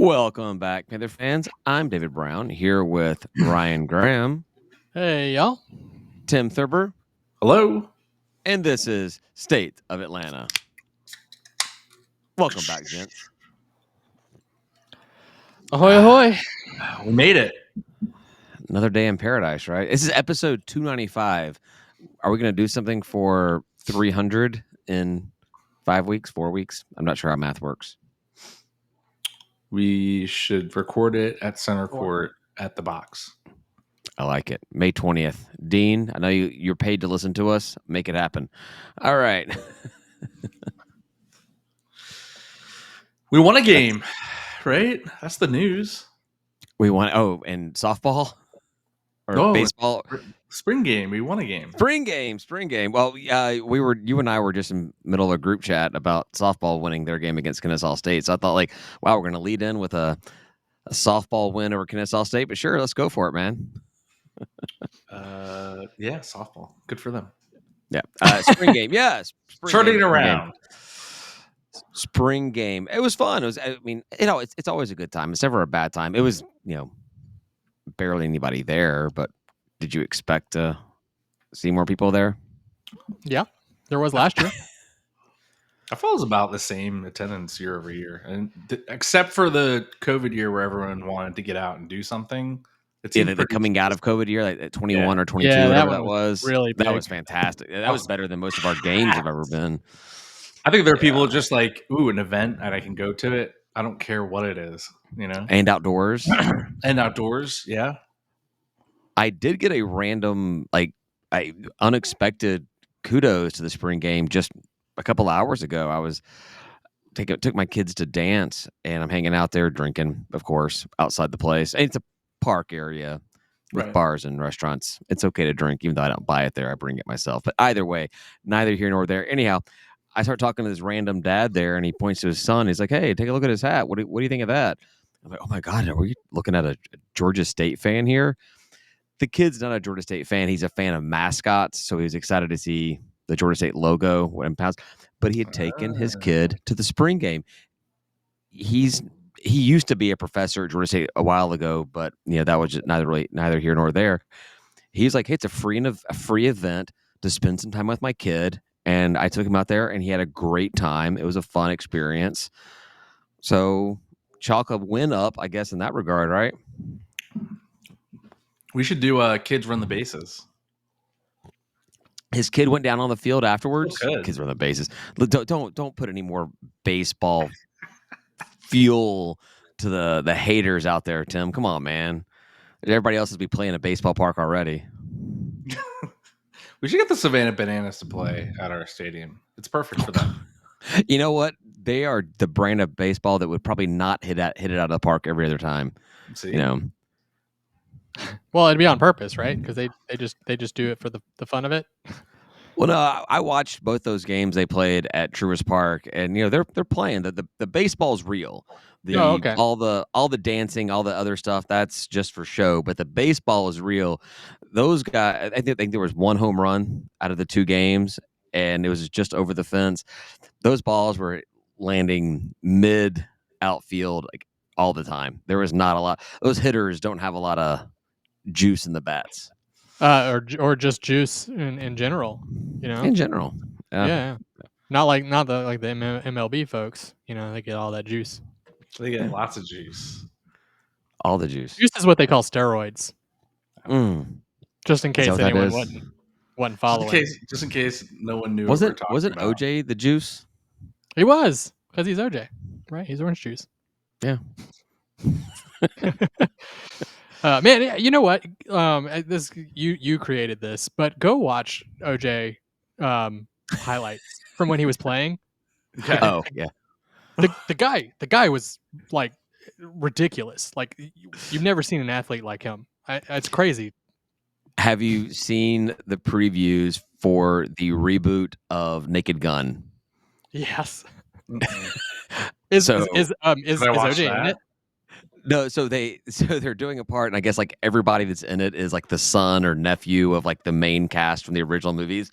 Welcome back, Panther fans. I'm David Brown here with Ryan Graham, Hey, y'all. Tim Thurber, Hello. and this is State of Atlanta. Welcome back, gents. Ahoy, ahoy. We made it. Another day in paradise, right? This is episode 295. Are we going to do something for 300 in 5 weeks, 4 weeks? I'm not sure how math works. We should record it at center court at the box. I like it. May 20th. Dean, I know you're paid to listen to us. Make it happen. All right. We won a game, right? That's the news. We won. Oh, and softball or No, baseball. Spring game. We won a game. Spring game. Well, you and I were just in the middle of a group chat about softball winning their game against Kennesaw State. So I thought, like, wow, we're going to lead in with a softball win over Kennesaw State. But sure, let's go for it, man. Yeah, softball. Good for them. Yeah, spring game. Yeah, Turning around. Spring game. It was fun. It was. I mean, it's always a good time. It's never a bad time. It was, barely anybody there. But did you expect to see more people there? Yeah, there was last year. I thought it was about the same attendance year over year, and except for the COVID year where everyone wanted to get out and do something. The coming out of COVID year, like 21 or 22, Yeah, whatever that was. Really big. That was fantastic. That was better than most of our games have ever been. I think there are people just like, ooh, an event and I can go to it. I don't care what it is, And outdoors. And outdoors, yeah. I did get a random, unexpected kudos to the spring game just a couple hours ago. I was took my kids to dance, and I'm hanging out there drinking, of course, outside the place. And it's a park area with bars and restaurants. It's okay to drink, even though I don't buy it there. I bring it myself. But either way, neither here nor there. Anyhow, I start talking to this random dad there, and he points to his son. He's like, "Hey, take a look at his hat. What do you think of that?" I'm like, "Oh my God, are we looking at a Georgia State fan here?" The kid's not a Georgia State fan. He's a fan of mascots, so he was excited to see the Georgia State logo when passed. But he had taken his kid to the spring game. He used to be a professor at Georgia State a while ago, but that was just neither here nor there. He's like, "Hey, it's a free event to spend some time with my kid." And I took him out there, and he had a great time. It was a fun experience. So chalk a win up, I guess, in that regard, right? We should do kids run the bases. His kid went down on the field afterwards. Oh, kids run the bases. Don't put any more baseball fuel to the haters out there, Tim. Come on, man. Everybody else will be playing a baseball park already. We should get the Savannah Bananas to play at our stadium. It's perfect for them. You know what? They are the brand of baseball that would probably not hit it out of the park every other time. See? Well, it'd be on purpose, right? Because they just do it for the fun of it. Well, no, I watched both those games they played at Truist Park, and they're playing the baseball's real. Okay. All the dancing, all the other stuff, that's just for show. But the baseball is real. Those guys, I think there was one home run out of the two games, and it was just over the fence. Those balls were landing mid outfield like all the time. There was not a lot. Those hitters don't have a lot of juice in the bats. Or just juice in general, In general, yeah. Not the MLB folks, they get all that juice. They get lots of juice. All the juice. Juice is what they call steroids. Just in Is case that what anyone that is? wasn't following. Just in case no one knew. Wasn't about. OJ the juice? He was, because he's OJ, right? He's orange juice. Yeah. Man, you know what? This you created this, but go watch OJ highlights from when he was playing. Okay. Oh yeah. The guy was like ridiculous. Like you've never seen an athlete like him. It's crazy. Have you seen the previews for the reboot of Naked Gun? Yes. Mm-hmm. Is OJ in it? No, so they're doing a part, and I guess like everybody that's in it is like the son or nephew of like the main cast from the original movies,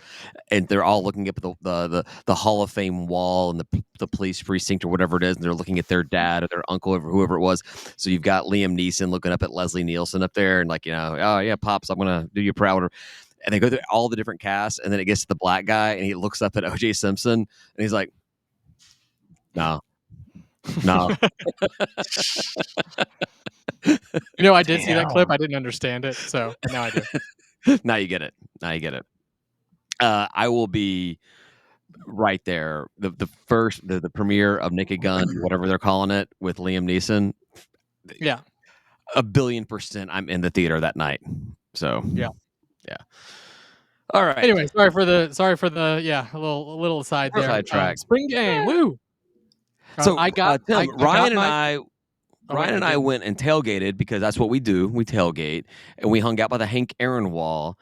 and they're all looking up at the Hall of Fame wall and the police precinct or whatever it is, and they're looking at their dad or their uncle or whoever it was. So you've got Liam Neeson looking up at Leslie Nielsen up there, and like oh yeah, pops, I'm gonna do you proud. And they go through all the different casts, and then it gets to the black guy, and he looks up at O.J. Simpson, and he's like, no, no. I did see that clip. I didn't understand it, but now I do. Now you get it. Now you get it. I will be right there. The premiere of Naked Gun, whatever they're calling it, with Liam Neeson. Yeah. 1,000,000,000% I'm in the theater that night. So Yeah. All right. Anyway, sorry for the a little aside We're there. sidetracked. Spring game, woo! So I got Tim, I got my. Ryan and I went and tailgated because that's what we do. We tailgate, and we hung out by the Hank Aaron wall.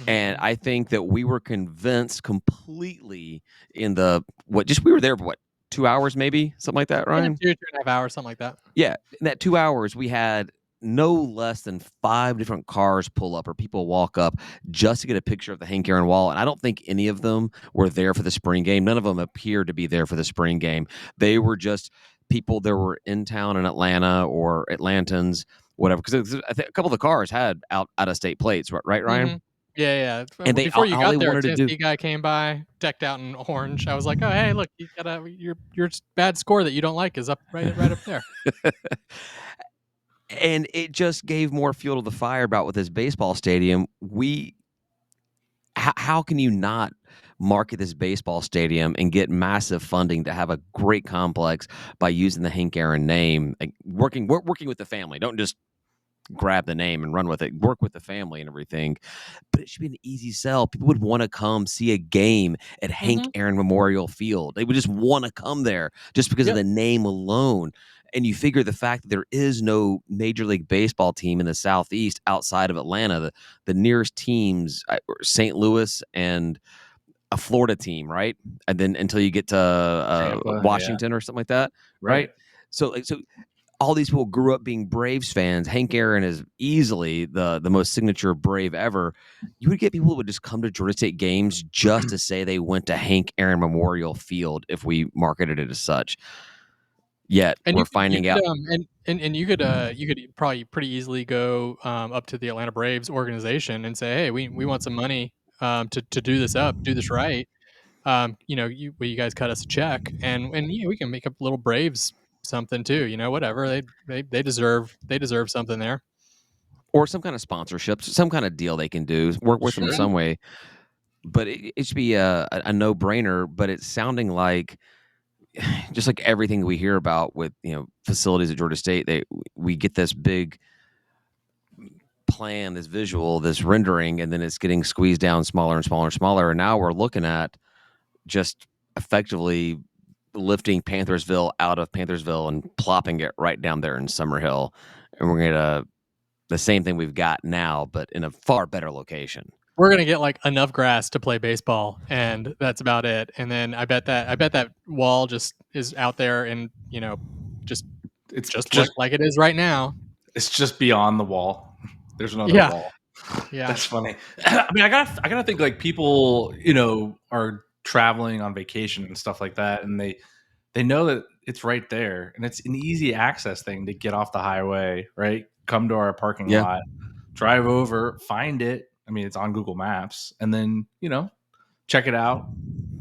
And I think that we were convinced completely in we were there for 2 hours, maybe something like that, Ryan? 2.5 hours, something like that. Yeah, in that 2 hours, we had no less than 5 different cars pull up or people walk up just to get a picture of the Hank Aaron wall, and I don't think any of them were there for the spring game. None of them appeared to be there for the spring game. They were just people that were in town in Atlanta or Atlantans, whatever, because I think a couple of the cars had out-of-state plates, right, Ryan? Yeah. And they Before you all they got there, a wanted to do Tennessee guy came by, decked out in orange. I was like, "Oh, hey, look, you got your bad score that you don't like is up right up there." And it just gave more fuel to the fire about with this baseball stadium. How can you not market this baseball stadium and get massive funding to have a great complex by using the Hank Aaron name? Like working with the family. Don't just grab the name and run with it. Work with the family and everything. But it should be an easy sell. People would want to come see a game at Hank Aaron Memorial Field. They would just want to come there just because of the name alone. And you figure the fact that there is no Major League Baseball team in the Southeast outside of Atlanta, the nearest teams are St. Louis and a Florida team, right? And then until you get to Tampa, Washington or something like that, right? right. So all these people grew up being Braves fans. Hank Aaron is easily the most signature Brave ever. You would get people who would just come to Georgia State games just to say they went to Hank Aaron Memorial Field if we marketed it as such. Yet And we're finding out. you could probably pretty easily go up to the Atlanta Braves organization and say, "Hey, we want some money to do this right. Will you guys cut us a check and we can make up little Braves something too. Whatever they deserve something there." Or some kind of sponsorship, some kind of deal they can do, work with them Sure. some way. But it should be a no-brainer, but it's sounding like just like everything we hear about with facilities at Georgia State, we get this big plan, this visual, this rendering, and then it's getting squeezed down smaller and smaller and smaller. And now we're looking at just effectively lifting Panthersville out of Panthersville and plopping it right down there in Summerhill. And we're going to the same thing we've got now, but in a far better location. We're gonna get like enough grass to play baseball, and that's about it. And then I bet that wall just is out there, and just It's just like it is right now. It's just beyond the wall. There's another Yeah. wall. Yeah. That's funny. I mean, I gotta think like people, are traveling on vacation and stuff like that, and they know that it's right there, and it's an easy access thing to get off the highway, right? Come to our parking lot, drive over, find it. I mean, it's on Google Maps, and then check it out,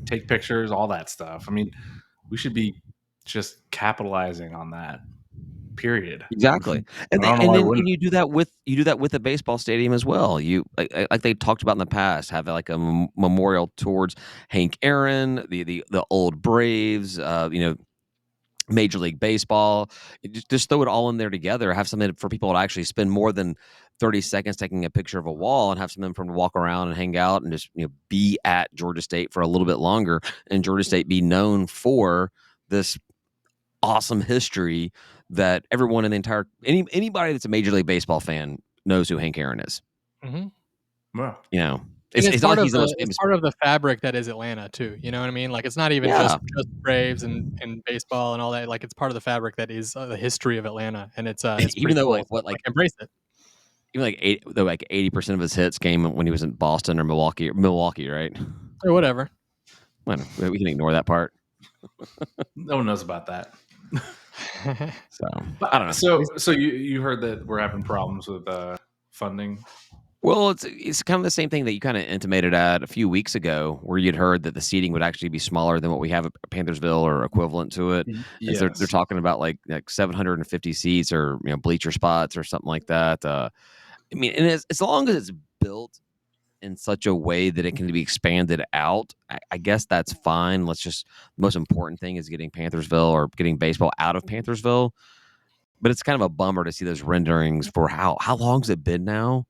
take pictures, all that stuff. I mean, we should be just capitalizing on that. Period. Exactly. And I don't know why I wouldn't. you do that with a baseball stadium as well. You like they talked about in the past, have like a memorial towards Hank Aaron, the old Braves, Major League Baseball. Just throw it all in there together. Have something for people to actually spend more than 30 seconds taking a picture of a wall, and have something for them to walk around and hang out and just be at Georgia State for a little bit longer, and Georgia State be known for this awesome history that everyone in the entire anybody that's a Major League Baseball fan knows who Hank Aaron is. Mm-hmm. Well, And It's not like he's the most it's famous. part of the fabric that is Atlanta too, you know what I mean? Like, it's not even Yeah, just Braves and baseball and all that, like, it's part of the fabric that is, the history of Atlanta, and it's even pretty though cool, like so, what like, like embrace it. even like 80% of his hits came when he was in Boston or Milwaukee, right? Or whatever. Well, we can ignore that part. No one knows about that. So I don't But know. so you heard that we're having problems with funding? Well, it's kind of the same thing that you kind of intimated at a few weeks ago, where you'd heard that the seating would actually be smaller than what we have at Panthersville or equivalent to it. Is they're Yes. talking about like 750 seats or bleacher spots or something like that. I mean, and as long as it's built in such a way that it can be expanded out, I guess that's fine. The most important thing is getting Panthersville or getting baseball out of Panthersville. But it's kind of a bummer to see those renderings for how long's it been now?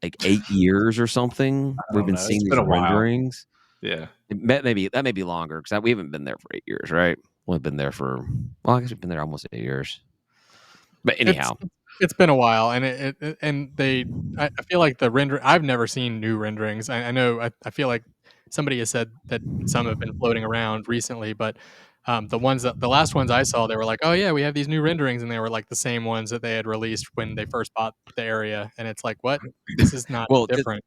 Like 8 years or something. I We've don't been know. It's seeing been these a while. renderings. Yeah. That may be longer because we haven't been there for 8 years, right? We've been there for I guess we've been there almost 8 years. But It's anyhow, it's been a while, and it and they I feel like the render I've never seen new renderings. I know I feel like somebody has said that some have been floating around recently, but, the last ones I saw, they were like, "Oh, yeah, we have these new renderings," and they were, like, the same ones that they had released when they first bought the area, and it's like, "What? This is not well, different."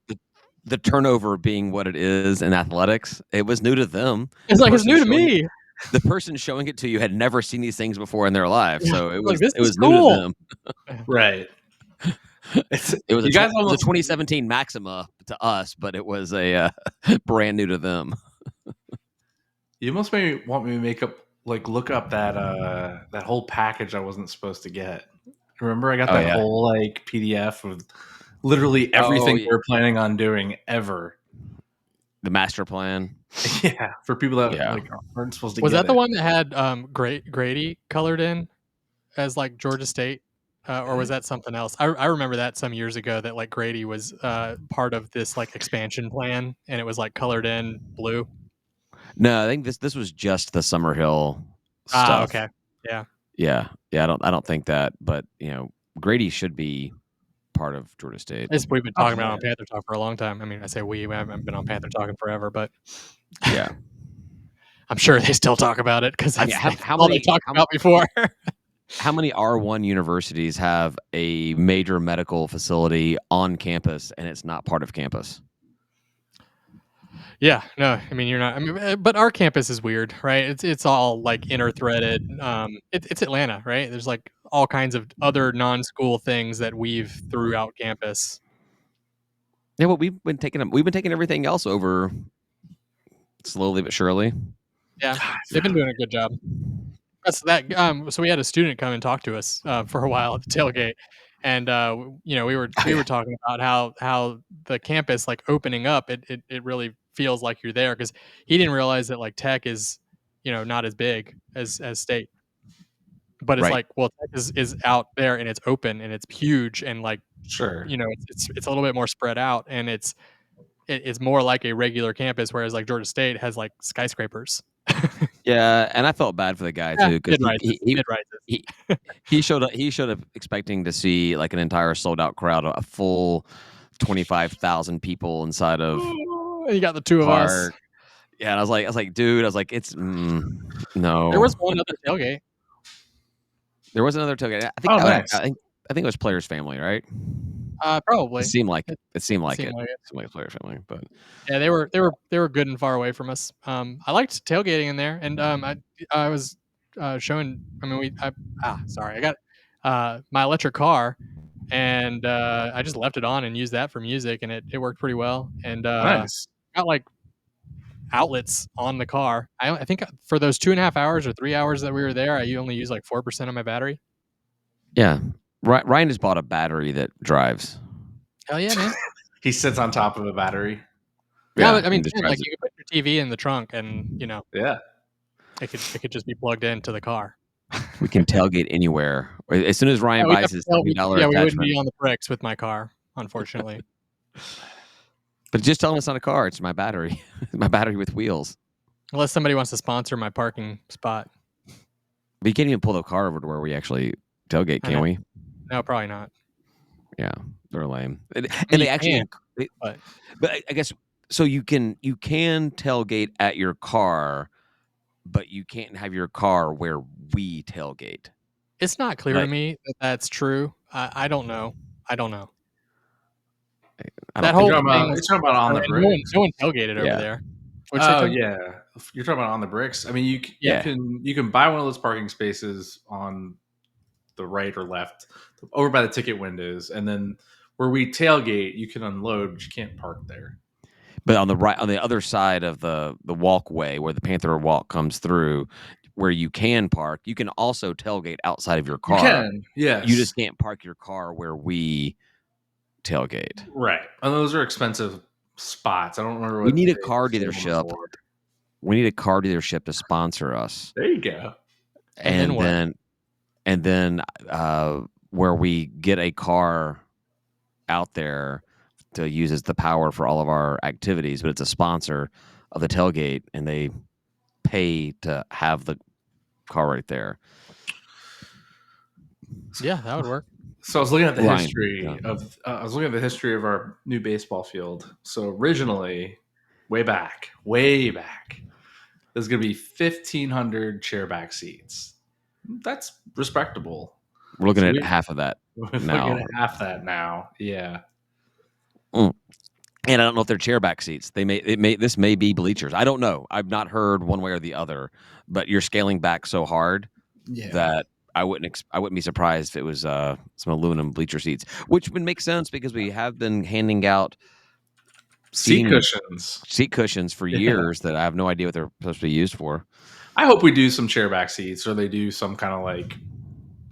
the turnover being what it is in athletics, it was new to them. It's The like, "It's person new to showing it, me." the person showing it to you had never seen these things before in their life, Yeah, so like, "This it is was new to cool." them. Right. It's It was you guys a almost 2017 Maxima to us, but it was a brand new to them. you almost maybe want me to look up that whole package I wasn't supposed to get. Remember I got Oh that yeah. whole like PDF of literally Oh, everything we're planning on doing ever. the master plan. Yeah, for people that Yeah. aren't supposed to Was get that the it. one that had, Grady colored in as, like, Georgia State? Or was that something else? I remember that some years ago that, like, Grady was, part of this, like, expansion plan, and it was, like, colored in blue. No, I think this was just the Summerhill Ah, stuff. okay. Yeah. Yeah. Yeah, I don't think that, but, Grady should be part of Georgia State. It's we've been Oh, talking about it on man. Panther Talk for a long time. I mean, I say we haven't been on Panther Talking forever, but Yeah. I'm sure they still talk about it because I mean, that's all they talked about before. how many R1 universities have a major medical facility on campus and it's not part of campus? Yeah, no, I mean, you're not I mean, but our campus is weird, right? It's all, like, inter-threaded, it's Atlanta, right? There's, like, all kinds of other non-school things that weave throughout campus. Yeah, well, we've been taking everything else over slowly but surely. Yeah, they've been doing a good job. So we had a student come and talk to us, for a while at the tailgate, and, Oh, we were yeah. talking about how the campus, like, opening up, it really feels like you're there because he didn't realize that, like, Tech is, not as big as State, but it's Right. like, well, Tech is out there, and it's open, and it's huge, and, like, Sure. it's a little bit more spread out, and it's more like a regular campus, whereas, like, Georgia State has, like, skyscrapers. Yeah, and I felt bad for the guy Yeah, too because mid-rises, mid-rises. he he showed up expecting to see, like, an entire sold out crowd, a full 25,000 people inside of You got the 2 of us. park. Yeah, and I was like, "Dude," I was like, "It's There no." was one other tailgate. There was another tailgate. Oh, nice. I think it was Player's family, right? It Probably. seemed like It it seemed it like seemed it. like it. Seemed like a Player's family, but Yeah, they were good and far away from us. I liked tailgating in there, and, I was, showing I mean, sorry, I got, my electric car, and, I just left it on and used that for music, and it worked pretty well, and, Nice. got, like, outlets on the car. I think for those 2.5 hours or 3 hours that we were there, I only used, like, 4% of my battery. yeah. Ryan has bought a battery that drives. Hell yeah, man. He sits on top of a battery. Yeah, Yeah, but I mean, and just man, like, drives it. you could put your TV in the trunk and, Yeah. it could just be plugged into the car. We can tailgate anywhere. As soon as Yeah, Ryan we'd buys have to his tell we $70 yeah, we wouldn't be attachment, on the bricks with my car, unfortunately. but just tell him it's not a car, it's my battery. My battery with wheels. Unless somebody wants to sponsor my parking spot. But you can't even pull the car over to where we actually tailgate, can we? No, probably not. Yeah, they're lame. And I mean, and you they actually can, inc they but but I guess so you can tailgate at your car, but you can't have your car where we tailgate. it's not clear to Like, me that that's true. I don't know. I don't know. I That don't You're think whole it talking thing about was you're talking about on so the and bricks. no one tailgated over yeah, there. What'd you say, Oh, Tony? yeah. You're talking about on the bricks. I mean, you yeah. can buy one of those parking spaces on the right or left over by the ticket windows, and then where we tailgate, you can unload, but you can't park there. But on the other side of the walkway where the Panther Walk comes through, where you can park, you can also tailgate outside of your You car. can, You yes. just can't park your car where we tailgate. Right. And those are expensive spots. I don't remember We what need a they car sold them dealership. for. We need a car dealership to sponsor us. There you go. And then And what? then and then, where we get a car out there to use as the power for all of our activities, but it's a sponsor of the tailgate, and they pay to have the car right there. Yeah, that would work. So I was looking at the Ryan, history of our new baseball field. So originally, way back, there's going to be 1,500 chairback seats. That's respectable. we're looking So at half of that we're looking now. at half that now. Yeah. Mm. And I don't know if they're chairback seats. This may be bleachers. I don't know. I've not heard one way or the other, but you're scaling back so hard Yeah. that I wouldn't be surprised if it was some aluminum bleacher seats, which would make sense because we have been handing out Seat seating cushions. seat cushions for Yeah. years that I have no idea what they're supposed to be used for. I hope we do some chairback seats, or they do some kind of like,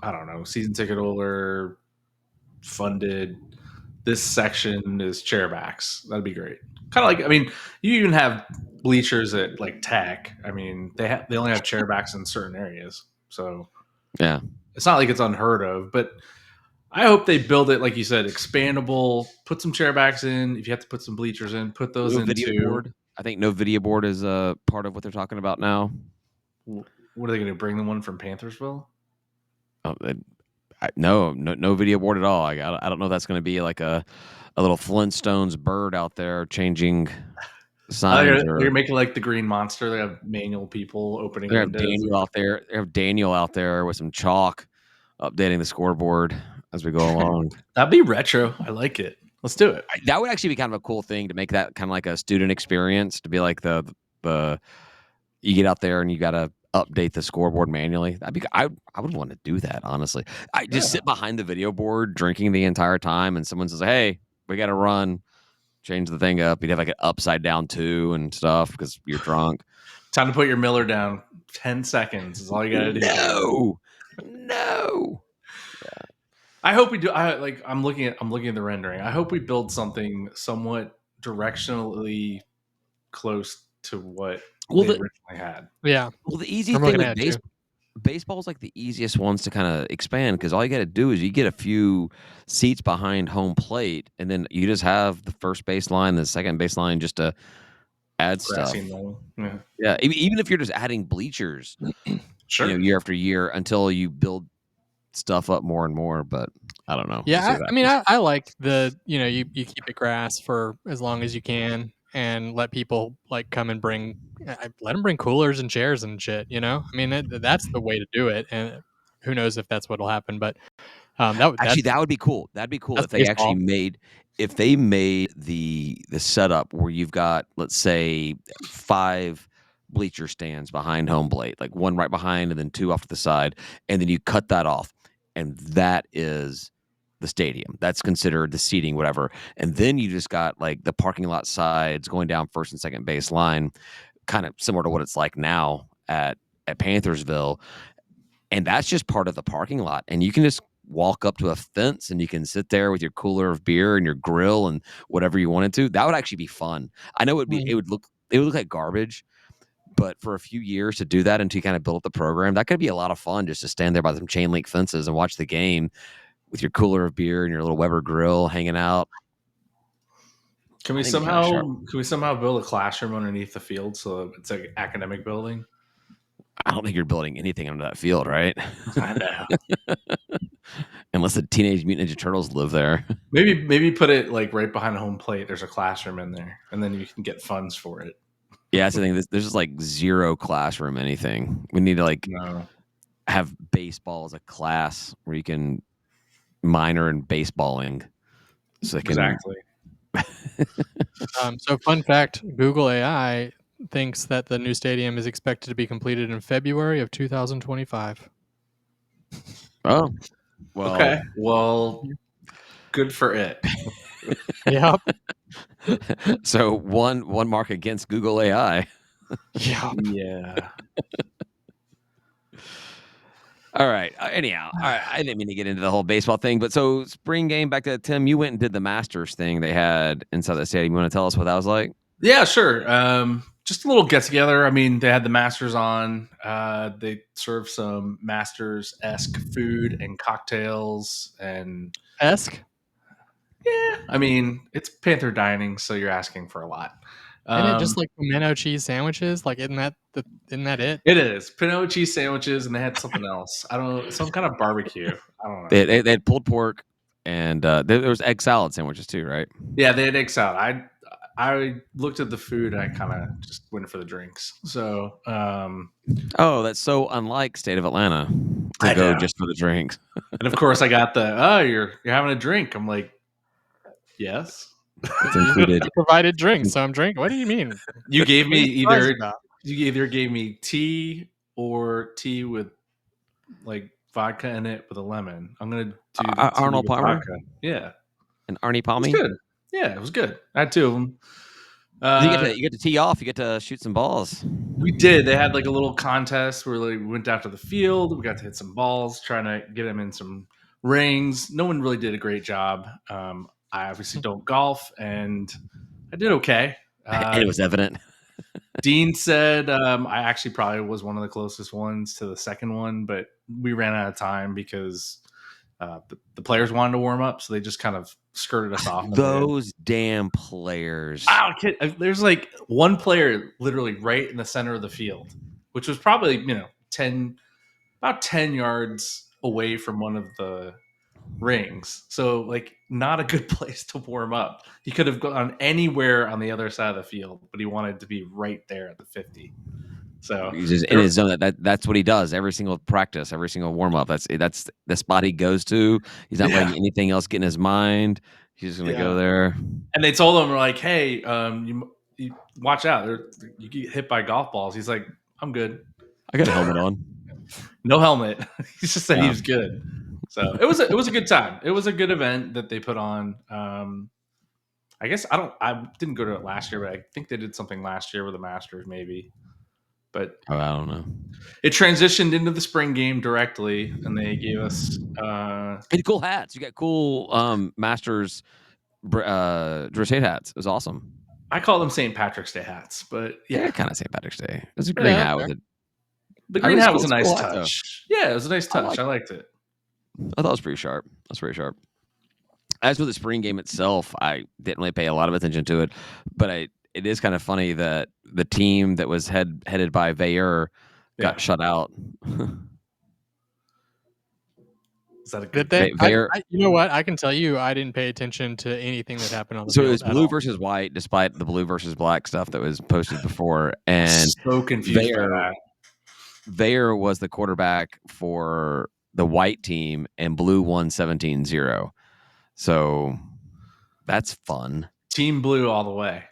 I don't know, season ticket holder funded. This section is chairbacks. That'd be great. Kind of like, I mean, you even have bleachers at like Tech. I mean, they only have chairbacks in certain areas, so Yeah. it's not like it's unheard of. But I hope they build it like you said, expandable. Put some chairbacks in. If you have to put some bleachers in, put those No in video too. board. I think no video board is a part of what they're talking about now. What are they going to bring the one from Panthersville? Oh, no video board at all. I don't know if that's going to be like a little Flintstones bird out there changing signs, They're or making like the Green Monster. They have manual people opening they have windows. Daniel out there. They have Daniel out there with some chalk, updating the scoreboard as we go along. That'd be retro. I like it. Let's do it. That would actually be kind of a cool thing to make that kind of like a student experience. To be like the you get out there and you got to update the scoreboard manually. I would want to do that, honestly. I just Yeah. sit behind the video board drinking the entire time, and someone says, "Hey, we got to run." Change the thing up. You'd have like an upside down two and stuff because you're drunk. Time to put your Miller down. 10 seconds is all you got to do. No, no. I hope we do. I'm looking at the rendering. I hope we build something somewhat directionally close to what Well, they originally had. Yeah, the easy I'm thing looking with at it too. baseball is like the easiest ones to kind of expand because all you got to do is you get a few seats behind home plate, and then you just have the first baseline, the second baseline, just to add stuff. Grassy knoll. Yeah. Yeah, even if you're just adding bleachers, Sure. year after year until you build stuff up more and more. But I don't know. We'll see Yeah, what I mean, happens. I like you keep it grass for as long as you can and let people like come and let them bring coolers and chairs and shit. I mean that's the way to do it. And who knows if that's what'll happen, but Actually, that would be cool. That'd be cool that's if they actually baseball. made the setup where you've got, let's say, 5 bleacher stands behind home plate, like one right behind and then 2 off to the side, and then you cut that off, and that is the stadium. That's considered the seating, whatever. And then you just got like the parking lot sides going down first and second base line, kind of similar to what it's like now at Panthersville, and that's just part of the parking lot, and you can just walk up to a fence and you can sit there with your cooler of beer and your grill and whatever you wanted to. That would actually be fun. I know Mm. it would look like garbage, but for a few years to do that and to kind of build up the program, that could be a lot of fun, just to stand there by some chain link fences and watch the game with your cooler of beer and your little Weber grill hanging out. Can I we think it'd be kinda sharp. somehow build a classroom underneath the field so it's like an academic building? I don't think you're building anything under that field, right? I know. Unless the Teenage Mutant Ninja Turtles live there. Maybe put it like right behind home plate. There's a classroom in there, and then you can get funds for it. Yeah, that's the thing. There's just like zero classroom anything. We need to like No, have baseball as a class where you can minor in baseballing, so they can. exactly. So fun fact, Google AI thinks that the new stadium is expected to be completed in February of 2025. Oh, well. Okay, well, good for it. Yep. So one mark against Google AI. Yep. Yeah. All right. Anyhow, all right. I didn't mean to get into the whole baseball thing, but so spring game back to Tim. You went and did the Masters thing they had inside the stadium. You want to tell us what that was like? Yeah, sure. Just a little get together. I mean, they had the Masters on. They served some Masters esque food and cocktails, and Esque. yeah, I mean, it's Panther dining, so you're asking for a lot. Isn't it Um, just like pimento cheese sandwiches? Like, isn't that it? it is pinot cheese sandwiches, and they had something else. I don't know, some kind of barbecue. I don't know. They had pulled pork, and there was egg salad sandwiches too, right? Yeah, they had egg salad. I looked at the food and I kind of just went for the drinks. So Oh, that's so unlike state of Atlanta to I go know. just for the drinks. And of course, I got the you're having a drink. I'm like, yes. It's included. You provided drinks, so I'm drinking. What do you mean? You gave What me are you surprised either about? you either gave me tea or tea with like vodka in it with a lemon. I'm gonna do the tea Arnold with Palmer vodka. Yeah, it and Arnie was Palmy. good. Yeah, it was good. I had two of them. You get to tee off. You get to shoot some balls. We did. They had like a little contest where like, we went out to the field. We got to hit some balls, trying to get them in some rings. No one really did a great job. I obviously don't golf, and I did okay. And it was evident. Dean said I actually probably was one of the closest ones to the second one, but we ran out of time because the players wanted to warm up, so they just kind of skirted us off. Those damn players. Wow, kid, there's like one player literally right in the center of the field, which was probably 10 yards away from one of the rings. So like not a good place to warm up. He could have gone anywhere on the other side of the field, but he wanted to be right there at the 50. So He's just in his zone. That's what he does every single practice, every single warm up. That's the spot he goes to. He's not letting anything else get in his mind. He's just gonna go there. And they told him like, "Hey, you watch out. You get hit by golf balls." He's like, "I'm good. I got a helmet on. No helmet." He just said he Yeah. was good. So it was a good time. It was a good event that they put on. I guess I didn't go to it last year, but I think they did something last year with the Masters, maybe. But Oh, I don't know. it transitioned into the spring game directly, and they gave us And cool hats. You got cool Masters dress hats. It was awesome. I call them St. Patrick's Day hats, but yeah, kind of St. Patrick's Day. It was a green hat with it. The green hat was a nice cool hat, touch. Yeah, it was a nice touch. I liked it. I thought it was pretty sharp. That's pretty sharp. As for the spring game itself, I didn't really pay a lot of attention to it, but it is kind of funny that the team that was headed by Veyer got shut out. Is that a Did good they? Veyer? You know what? I can tell you, I didn't pay attention to anything that happened on the So field. it was at blue all. versus white, despite the blue versus black stuff that was posted before. And so confused by that. Veyer was the quarterback for the white team, and blue won 17-0. So that's fun. Team blue all the way.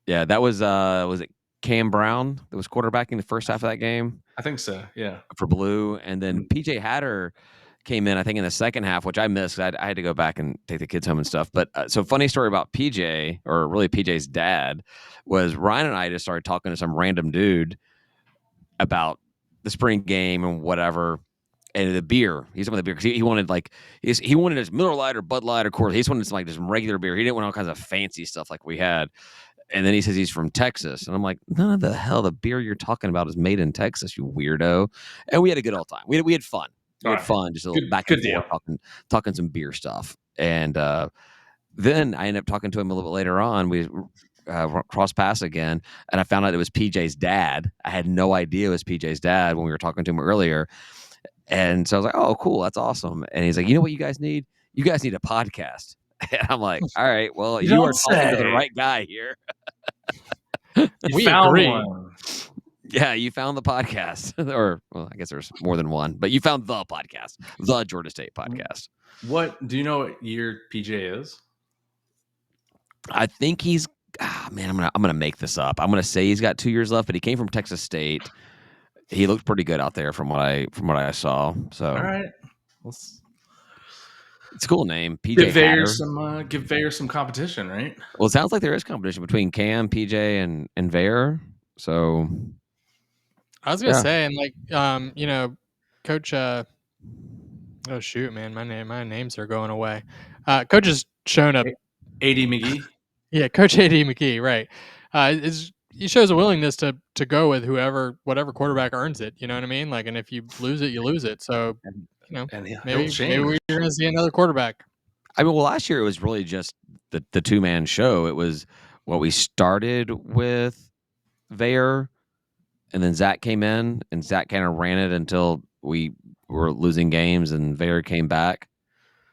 Yeah, that was it Cam Brown that was quarterbacking the first half of that game? I think so. Yeah. For blue, and then PJ Hatter came in, I think, in the second half, which I missed. I had to go back and take the kids home and stuff. But so funny story about PJ, or really PJ's dad, was Ryan and I just started talking to some random dude about the spring game and whatever, and the beer. He's talking about the beer because he wanted he wanted his Miller Lite or Bud Light or Coors. He just wanted some just regular beer. He didn't want all kinds of fancy stuff like we had. And then he says he's from Texas. And I'm like, none of the hell the beer you're talking about is made in Texas, you weirdo. And we had a good old time. We had fun. We had fun, just a little back and forth, talking some beer stuff. And then I ended up talking to him a little bit later on. We crossed paths again, and I found out it was PJ's dad. I had no idea it was PJ's dad when we were talking to him earlier. And so I was like, "Oh, cool, that's awesome." And he's like, "You know what you guys need? You guys need a podcast." And I'm like, "All right, well, You you don't are talking to the say. right guy here." You We found agree. one. Yeah, you found the podcast, or well, I guess there's more than one, but you found the podcast, the Georgia State podcast. What do you know? What year PJ is? I think he's. Man, I'm gonna make this up. I'm gonna say he's got 2 years left, but he came from Texas State. He looked pretty good out there from what I saw. So All right. Let's it's a cool name, PJ Hatter. give Vayer some competition, right? Well, it sounds like there is competition between Cam, PJ, and Vayer. So I was gonna yeah, say, and like, Coach. Oh shoot, man, my names are going away. Coach has shown up. AD McGee. Yeah, Coach AD McKee, right? He shows a willingness to go with whatever quarterback earns it. You know what I mean? Like, and if you lose it, you lose it. So, and And he'll maybe change. we're gonna see another quarterback. I mean, well, last year it was really just the 2-man show. It was what we started with Vayer, and then Zach came in, and Zach kind of ran it until we were losing games, and Vayer came back.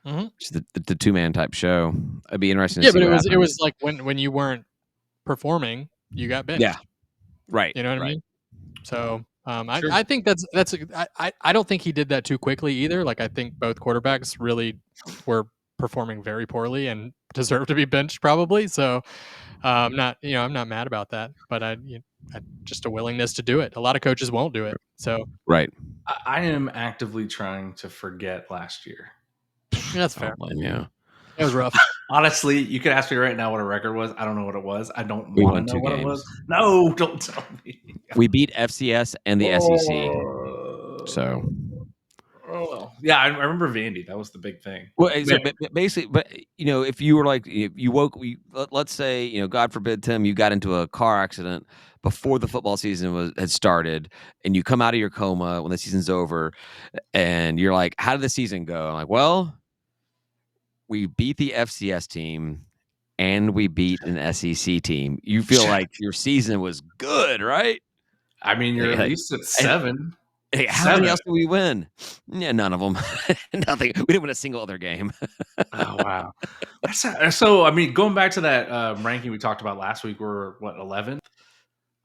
Mm-hmm. Just the 2-man type show. It'd be interesting to Yeah, see but it what was happens. like when you weren't performing, you got Yeah, benched. right, You know what I right. mean? So I, Sure. I think I don't think he did that too quickly either. Like I think both quarterbacks really were performing very poorly and deserve to be benched probably. So I'm not mad about that, but I just a willingness to do it. A lot of coaches won't do it. So Right. I am actively trying to forget last year. yeah, that's I don't fair. blame you. It was rough. Honestly, you could ask me right now what a record was. I don't know what it was. I don't We want to won know 2 what it was. games. No, don't tell me. We beat FCS and the SEC. So, Oh, yeah, I remember Vandy. That was the big thing. well, Yeah. so basically, but if you were like, if you woke, let's say, God forbid, Tim, you got into a car accident before the football season had started, and you come out of your coma when the season's over, and you're like, how did the season go? I'm like, well, we beat the FCS team and we beat an SEC team. You feel like your season was good, right? I mean, you're at Like, least at and, seven. hey, how many 7. else did we win? Yeah, none of them. Nothing. We didn't win a single other game. Oh wow, that's so. I mean, going back to that ranking we talked about last week, we're what 11th.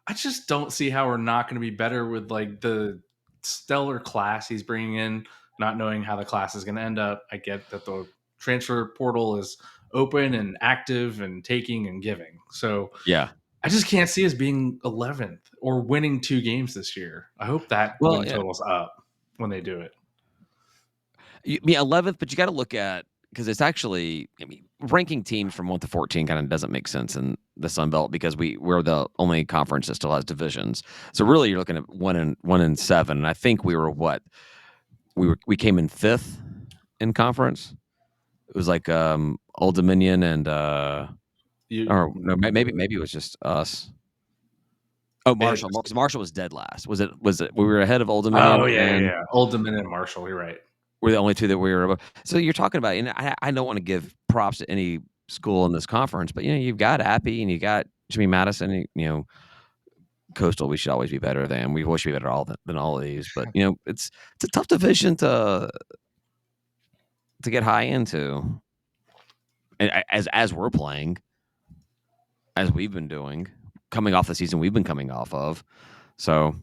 I just don't see how we're not going to be better with like the stellar class he's bringing in. Not knowing how the class is going to end up, I get that the transfer portal is open and active and taking and giving. So Yeah. I just can't see us being 11th or winning 2 games this year. I hope that Well, win yeah. total's up when they do it. Yeah, 11th, but you got to look at, because it's actually, I mean, ranking teams from 1 to 14 kind of doesn't make sense in the Sun Belt because we're the only conference that still has divisions. So really, you're looking at 1-7, and I think we were what we came in 5th in conference. It was like Old Dominion and or no, maybe it was just us. Oh, Marshall. Because Marshall was dead last. Was it? We were ahead of Old Dominion, Oh yeah, and yeah. Old Dominion and Marshall. You're right. we're the only 2 that we were above. So you're talking about, and I don't want to give props to any school in this conference, but you've got Appy and you got Jimmy Madison. Coastal, we should always be better than. We wish we be better than all of these, but it's a tough division to get high into, and as we're playing, as we've been doing, coming off the season we've been coming off of. So I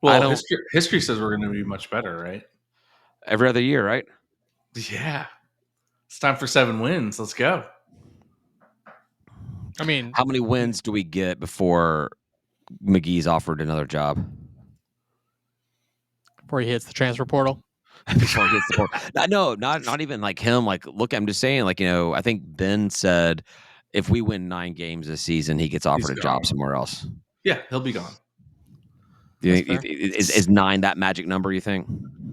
Well, don't history says we're going to be much better, right? every other year, right? Yeah. It's time for 7 wins. Let's go. I mean, How many wins do we get before McGee's offered another job? before he hits the transfer portal. Before he hits the portal. No, not even like him. Like, look, I'm just saying, like, I think Ben said if we win 9 games this season, he gets offered a job somewhere else. Yeah, he'll be gone. Do you think is 9 that magic number, you think?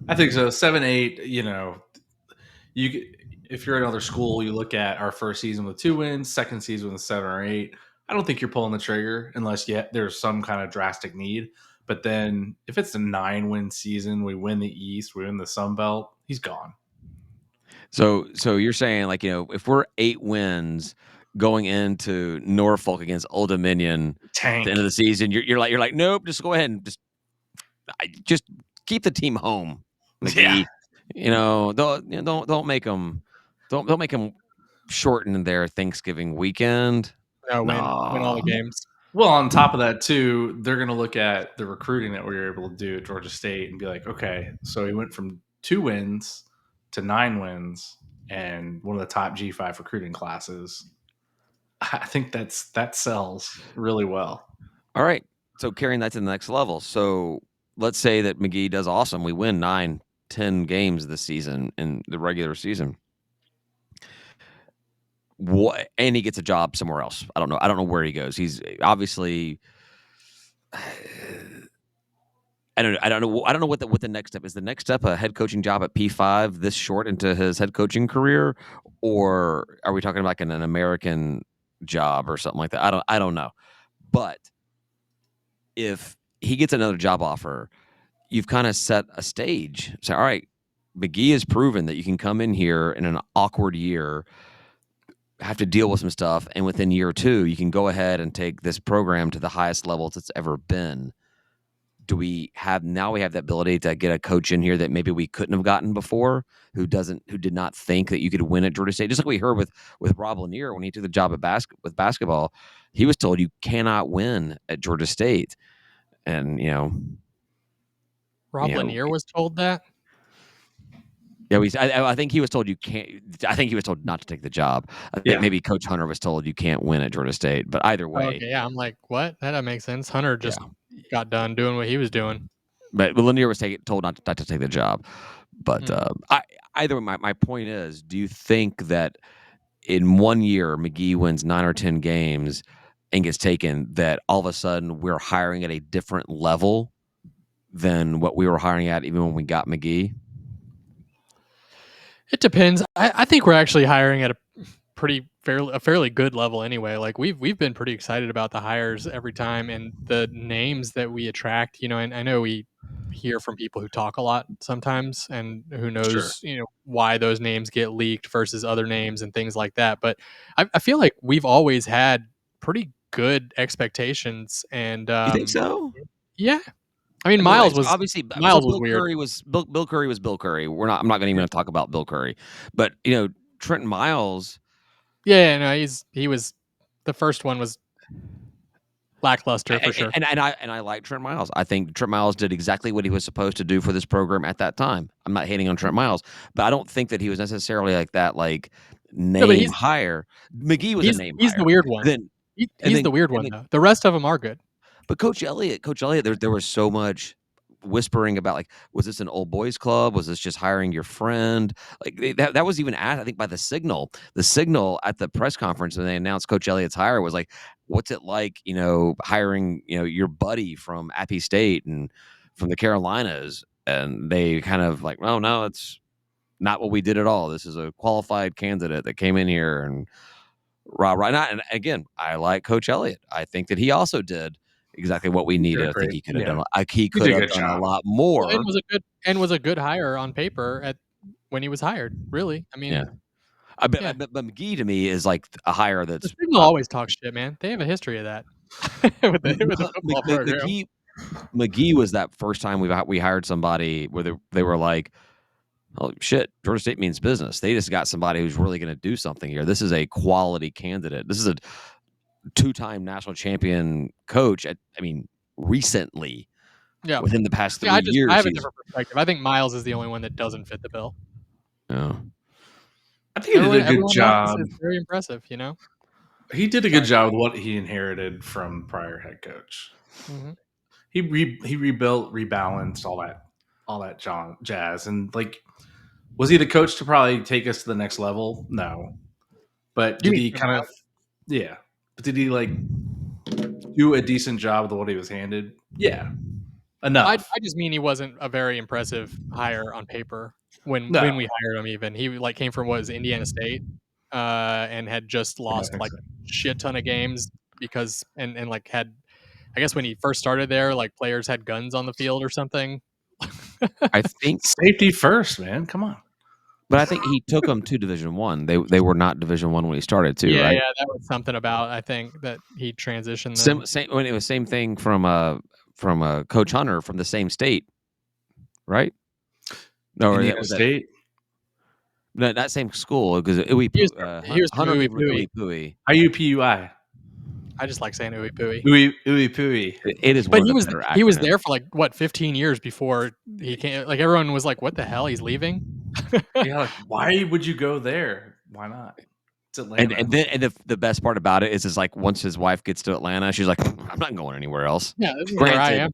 I think so. 7, 8, if you're another school, you look at our first season with 2 wins, second season with 7 or 8. I don't think you're pulling the trigger unless there's some kind of drastic need. But then if it's a 9-win season, we win the East, we win the Sun Belt, he's gone. So you're saying, like, if we're 8 wins going into Norfolk against Old Dominion Tank. at the end of the season, you're like, nope, just go ahead and just keep the team home. McGee. Don't make them don't make them shorten their Thanksgiving weekend. No, win all the No. games. Well, on top of that too, they're going to look at the recruiting that we were able to do at Georgia State and be like, okay, so he went from 2 wins to 9 wins and one of the top G5 recruiting classes. I think that sells really well. All right. So carrying that to the next level. So let's say that McGee does awesome. We win 9, 10 games this season in the regular season. What? And he gets a job somewhere else. I don't know where he goes. He's obviously. I don't know what the next step is. The next step a head coaching job at P5 this short into his head coaching career, or are we talking about like an American job or something like that? I don't know. But if he gets another job offer, you've kind of set a stage. Say, all right, McGee has proven that you can come in here in an awkward year, have to deal with some stuff, and within year 2, you can go ahead and take this program to the highest levels it's ever been. We have the ability to get a coach in here that maybe we couldn't have gotten before, who did not think that you could win at Georgia State? Just like we heard with Rob Lanier when he took the job at with basketball, he was told you cannot win at Georgia State, and Rob Lanier was told that. Yeah, I think he was told you can't. I think he was told not to take the job. I think maybe Coach Hunter was told you can't win at Georgia State. But either way, okay, yeah, I'm like, what? That doesn't make sense. Hunter just got done doing what he was doing. But Lanier was told not to take the job. But either way, my point is, do you think that in 1 year McGee wins 9 or 10 games and gets taken, that all of a sudden we're hiring at a different level than what we were hiring at even when we got McGee? It depends. I think we're actually hiring at a fairly good level anyway. Like we've been pretty excited about the hires every time and the names that we attract. And I know we hear from people who talk a lot sometimes, and who knows, Sure. why those names get leaked versus other names and things like that. But I feel like we've always had pretty good expectations, and You think so? yeah. I mean, Well, obviously, so Miles was weird. Bill Curry was Bill Curry. I'm not even going to talk about Bill Curry, but Trenton Miles. Yeah, no, he was the first one was lackluster for sure. And I like Trent Miles. I think Trent Miles did exactly what he was supposed to do for this program at that time. I'm not hating on Trent Miles, but I don't think that he was necessarily like that, name hire. McGee was a name hire. He's the weird one. He's the weird one, though. The rest of them are good. But Coach Elliott, there was so much whispering about, was this an old boys club? Was this just hiring your friend? That was even asked, I think, by the Signal. The Signal at the press conference when they announced Coach Elliott's hire was like, what's it like, hiring, your buddy from Appy State and from the Carolinas? And they kind of like, oh, no, it's not what we did at all. This is a qualified candidate that came in here and right now. And again, I like Coach Elliott. I think that he also did exactly what we needed. I think he could have done. He could have done a lot more. Well, and was a good hire on paper when he was hired. Really, I mean, but McGee to me is like a hire that's. The Signal always talks shit, man. They have a history of that with the football program. McGee was that first time we hired somebody where they were like, oh shit, Georgia State means business. They just got somebody who's really going to do something here. This is a quality candidate. This is a 2-time national champion coach. Recently, within the past 3 years. I have a different perspective. I think Miles is the only one that doesn't fit the bill. Yeah, I think he did a good job. It's very impressive, He did a good job with what he inherited from prior head coach. Mm-hmm. He rebuilt, rebalanced all that jazz, and was he the coach to probably take us to the next level? No, but did he kind of? Yeah, but did he do a decent job with what he was handed? Yeah, enough. I just mean he wasn't a very impressive hire on paper when we hired him. Even he came from Indiana State, and had just lost a shit ton of games because and had. I guess when he first started there, players had guns on the field or something. I think safety first, man. Come on. But I think he took them to Division I. They were not Division I when he started too, right? Yeah, that was something about, I think, that he transitioned them. It was same thing from Coach Hunter from the same state, right? No, or that Indiana was that. State. No, that same school because Ooey He was from Hunter Ooey came from Pooey. Ooey Pooey. IUPUI. I just like saying Ooey Pooey. Ooey Pooey. It is one But of the better he was acronyms. there for, like, what, 15 years before he came like, everyone was like, "What the hell? He's leaving?" Yeah, like, why would you go there? Why not? It's And Atlanta. and then and the best part about it is like once his wife gets to Atlanta, she's like, "I'm not going anywhere else." Yeah, this is where I Granted, am.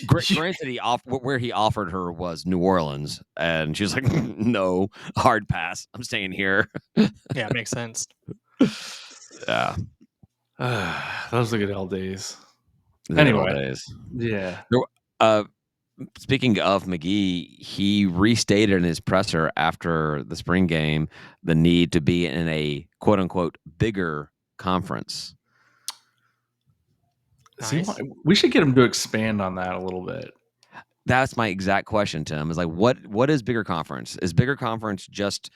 granted, where he offered her was New Orleans, and she was like, "No, hard pass. I'm staying here." Yeah, it makes sense. Yeah, Those are good old days. the good old Anyway, days. yeah. There, speaking of McGee, he restated in his presser after the spring game the need to be in a quote unquote bigger conference. See, Nice. we should get him to expand on that a little bit. That's my exact question, Tim. Is like, what is bigger conference? Is bigger conference just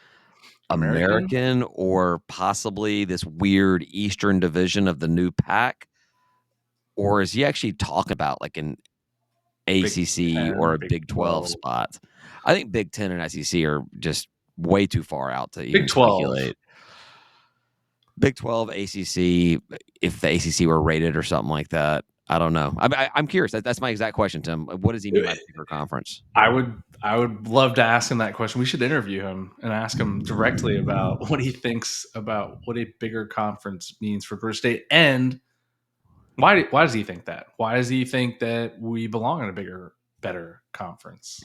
American, American or possibly this weird Eastern division of the new pack? Or is he actually talking about like an Big ACC 10, or a Big Big 12 12. spot? I think Big 10 and SEC are just way too far out to even Big 12. speculate. Big 12, ACC, if the ACC were rated or something like that. I don't know. I'm curious. That's my exact question, Tim. What does he mean by bigger conference? I would love to ask him that question. We should interview him and ask him directly about what he thinks about what a bigger conference means for Georgia State, and why does he think that? Why does he think that we belong in a bigger, better conference?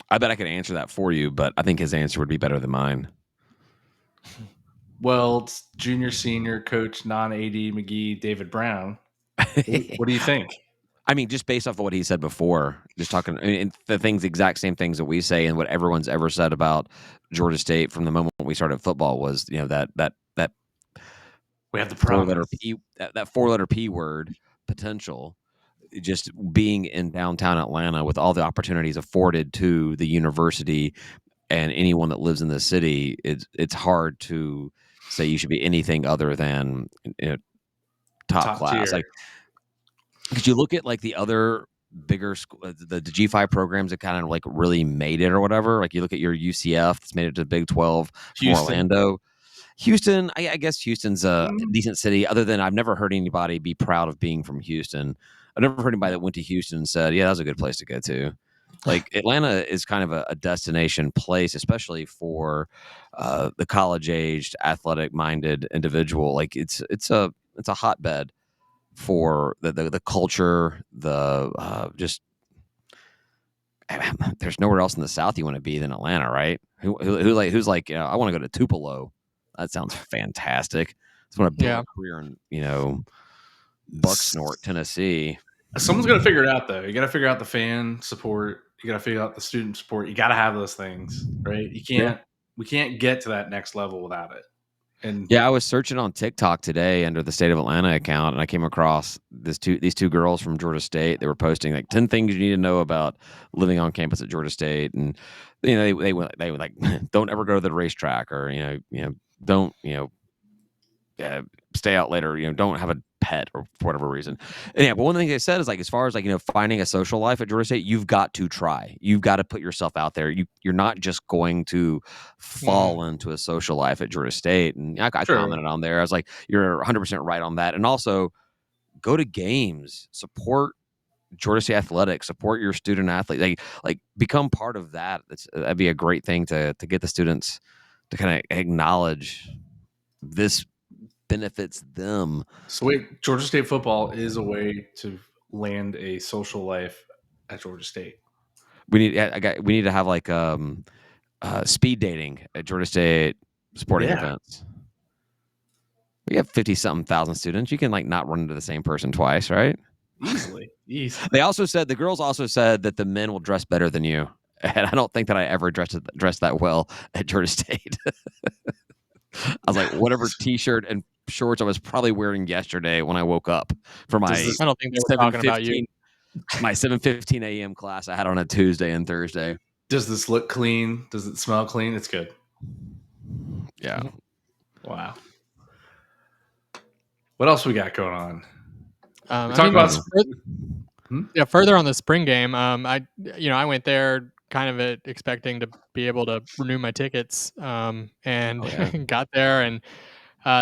I bet I could answer that for you, but I think his answer would be better than mine. Well, it's junior, senior coach, non-AD McGee, David Brown. What do you think? I mean, just based off of what he said before, just talking the things, exact same things that we say, and what everyone's ever said about Georgia State from the moment we started football was, that We have the four letter promise. P, that 4 letter P word potential, just being in downtown Atlanta with all the opportunities afforded to the university and anyone that lives in the city. It's hard to say you should be anything other than top Top class. tier. Like, because you look at like the other bigger the G5 programs that kind of like really made it or whatever. Like you look at your UCF that's made it to the Big 12 from Houston. Orlando. Houston, I guess Houston's a Mm, decent city. Other than I've never heard anybody be proud of being from Houston. I've never heard anybody that went to Houston and said, "Yeah, that was a good place to go to." Like Atlanta is kind of a destination place, especially for the college aged, athletic minded individual. Like it's a hotbed for the culture, just there's nowhere else in the South you want to be than Atlanta, right? Who's like, I want to go to Tupelo. That sounds fantastic. I just want to build Yeah. a career in, Bucksnort, Tennessee. Someone's got to figure it out, though. You got to figure out the fan support. You got to figure out the student support. You got to have those things, right? Yeah. We can't get to that next level without it. And Yeah, I was searching on TikTok today under the State of Atlanta account, and I came across these two girls from Georgia State. They were posting like 10 things you need to know about living on campus at Georgia State, and they were like, don't ever go to the racetrack, or don't stay out later, don't have a pet or for whatever reason. And yeah, but one of the things they said is like as far as like finding a social life at Georgia State, you've got to try. You've got to put yourself out there. You're not just going to Mm. fall into a social life at Georgia State. And I sure, commented on there. I was like, you're 100% right on that. And also go to games, support Georgia State athletics, support your student athlete, like become part of that. That'd be a great thing to get the students to kind of acknowledge this benefits them. so wait, Georgia State football is a way to land a social life at Georgia State. We need to have like speed dating at Georgia State sporting Yeah, events. We have 50 something thousand students. You can like not run into the same person twice, right? easily. The girls also said that the men will dress better than you. And I don't think that I ever dressed that well at Georgia State. I was like, whatever t-shirt and shorts I was probably wearing yesterday when I woke up for Does my this I don't think they were talking about you. 7:15 my 7:15 a.m. class I had on a Tuesday and Thursday. does this look clean? Does it smell clean? It's good. Yeah. Wow. What else we got going on? I Talk mean, about Mhm. Hmm? yeah, further on the spring game, I went there kind of expecting to be able to renew my tickets, and Oh, yeah. got there, and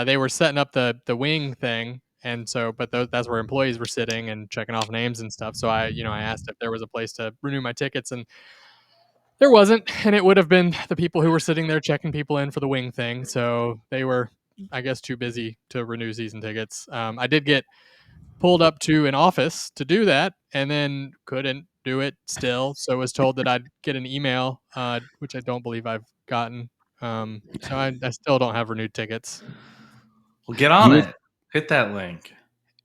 they were setting up the wing thing, and so but that's where employees were sitting and checking off names and stuff. So I asked if there was a place to renew my tickets, and there wasn't, and it would have been the people who were sitting there checking people in for the wing thing. So they were, I guess, too busy to renew season tickets. I did get pulled up to an office to do that, and then couldn't do it still. So was told that I'd get an email, which I don't believe I've gotten. So I still don't have renewed tickets. Well, get You on would it. Hit that link.